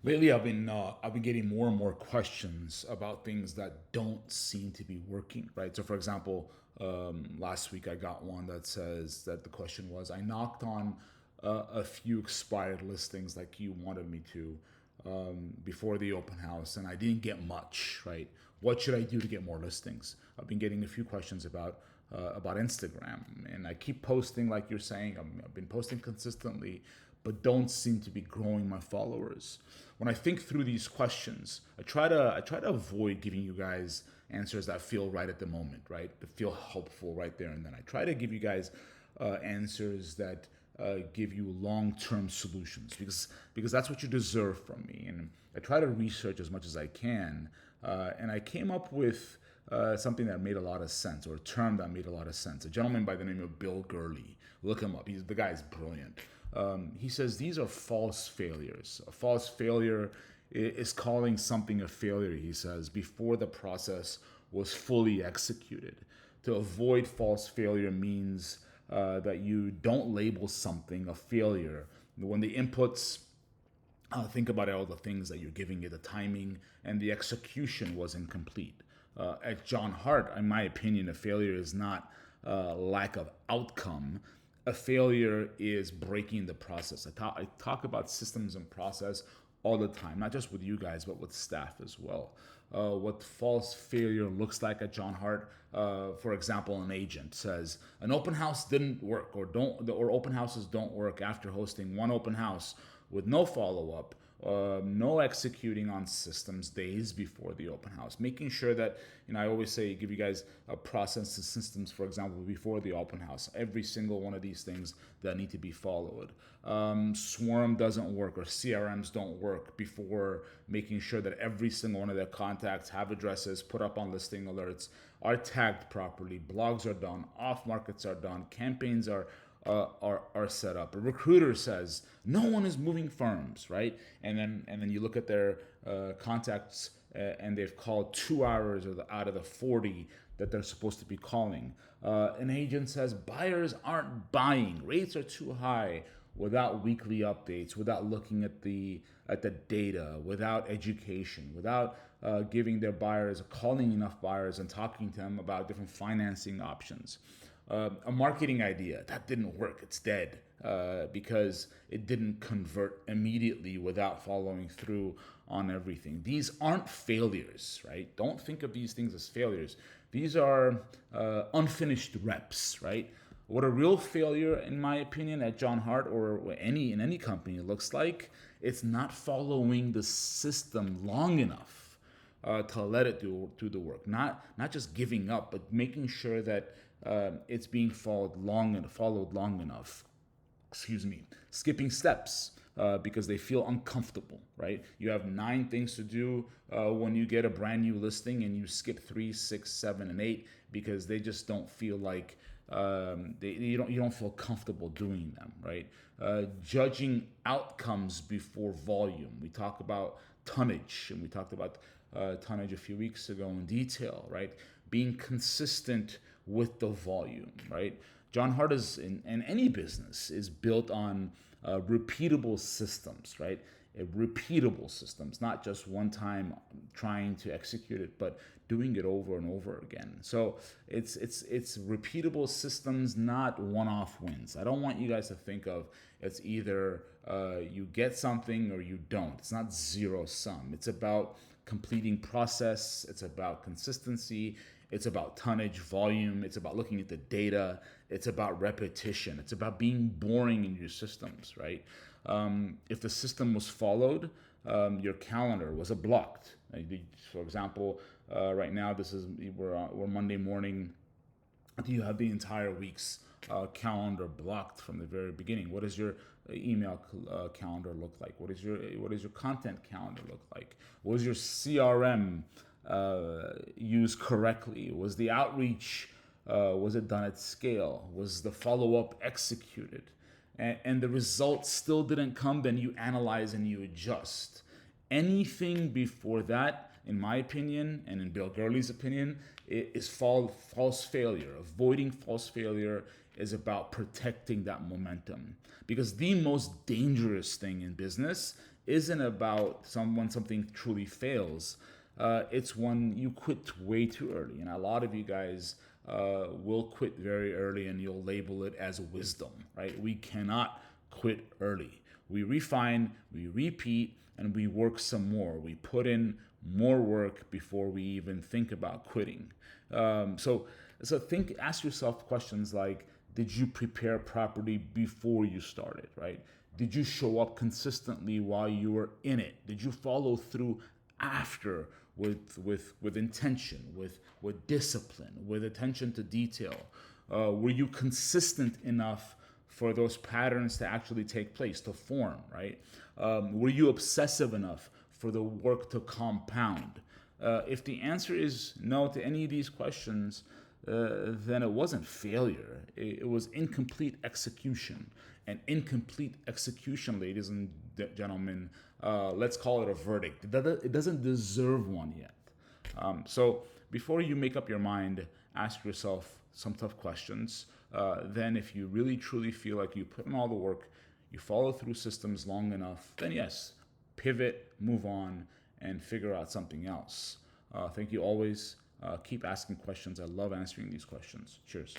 Lately, I've been getting more and more questions about things that don't seem to be working, right? So, for example, last week I got one that says that the question was, I knocked on a few expired listings like you wanted me to before the open house, and I didn't get much, right? What should I do to get more listings? I've been getting a few questions about Instagram, and I keep posting like you're saying. I've been posting consistently, but don't seem to be growing my followers. When I think through these questions, I try to avoid giving you guys answers that feel right at the moment, right? That feel helpful right there and then. I try to give you guys answers that give you long-term solutions because that's what you deserve from me. And I try to research as much as I can, and I came up with something that made a lot of sense, or a term that made a lot of sense. A gentleman by the name of Bill Gurley. Look him up. The guy's brilliant. He says these are false failures. A false failure is calling something a failure, he says, before the process was fully executed. To avoid false failure means that you don't label something a failure when the inputs, think about all the things that you're giving it, the timing and the execution was incomplete. At JohnHart, in my opinion, a failure is not lack of outcome. A failure is breaking the process. I talk about systems and process all the time, not just with you guys, but with staff as well. What false failure looks like at John Hart, for example, an agent says an open house didn't work, or open houses don't work after hosting one open house with no follow up, no executing on systems days before the open house, making sure that, I always say, give you guys a process and systems, for example, before the open house, every single one of these things that need to be followed. Swarm doesn't work, or CRMs don't work before making sure that every single one of their contacts have addresses, put up on listing alerts, are tagged properly, blogs are done, off markets are done, campaigns are set up. A recruiter says no one is moving firms, right? And then you look at their contacts, and they've called 2 hours out of the 40 that they're supposed to be calling. An agent says buyers aren't buying, rates are too high, without weekly updates, without looking at the data, without education, without giving their buyers, calling enough buyers and talking to them about different financing options. A marketing idea that didn't work, it's dead, because it didn't convert immediately without following through on everything. These aren't failures, right? Don't think of these things as failures. These are unfinished reps, right? What a real failure, in my opinion, at John Hart, or in any company looks like, it's not following the system long enough to let it do the work. Not just giving up, but making sure that it's being followed long enough. Excuse me. Skipping steps because they feel uncomfortable. Right? You have 9 things to do when you get a brand new listing, and you skip 3, 6, 7, and 8 because they just don't feel like you don't feel comfortable doing them, right? Judging outcomes before volume. We talk about tonnage, and we talked about tonnage a few weeks ago in detail, right? Being consistent with the volume, right? John Hart is in any business is built on repeatable systems, right? Repeatable systems, not just one time trying to execute it, but doing it over and over again. So it's repeatable systems, not one-off wins. I don't want you guys to think of it's either you get something or you don't. It's not zero sum. It's about completing process. It's about consistency. It's about tonnage, volume. It's about looking at the data. It's about repetition. It's about being boring in your systems, right? If the system was followed, your calendar was blocked. For example, right now we're Monday morning. Do you have the entire week's calendar blocked from the very beginning? What does your email calendar look like? What is your content calendar look like? Was your CRM used correctly? Was the outreach was it done at scale? Was the follow up executed? And the results still didn't come, then you analyze and you adjust. Anything before that, in my opinion, and in Bill Gurley's opinion, is false failure. Avoiding false failure is about protecting that momentum. Because the most dangerous thing in business isn't about when something truly fails. It's when you quit way too early. And a lot of you guys will quit very early and you'll label it as wisdom, right? We cannot quit early. We refine, we repeat, and we work some more. We put in more work before we even think about quitting. So ask yourself questions like, did you prepare properly before you started, right? Did you show up consistently while you were in it? Did you follow through after with intention, with discipline, with attention to detail? Were you consistent enough for those patterns to actually take place, to form, right? Were you obsessive enough for the work to compound? If the answer is no to any of these questions, then it wasn't failure. It was incomplete execution. And incomplete execution, ladies and gentlemen, let's call it a verdict. It doesn't deserve one yet. So before you make up your mind, ask yourself some tough questions. Then if you really truly feel like you put in all the work, you follow through systems long enough, then yes, pivot, move on, and figure out something else. Thank you always. Keep asking questions. I love answering these questions. Cheers.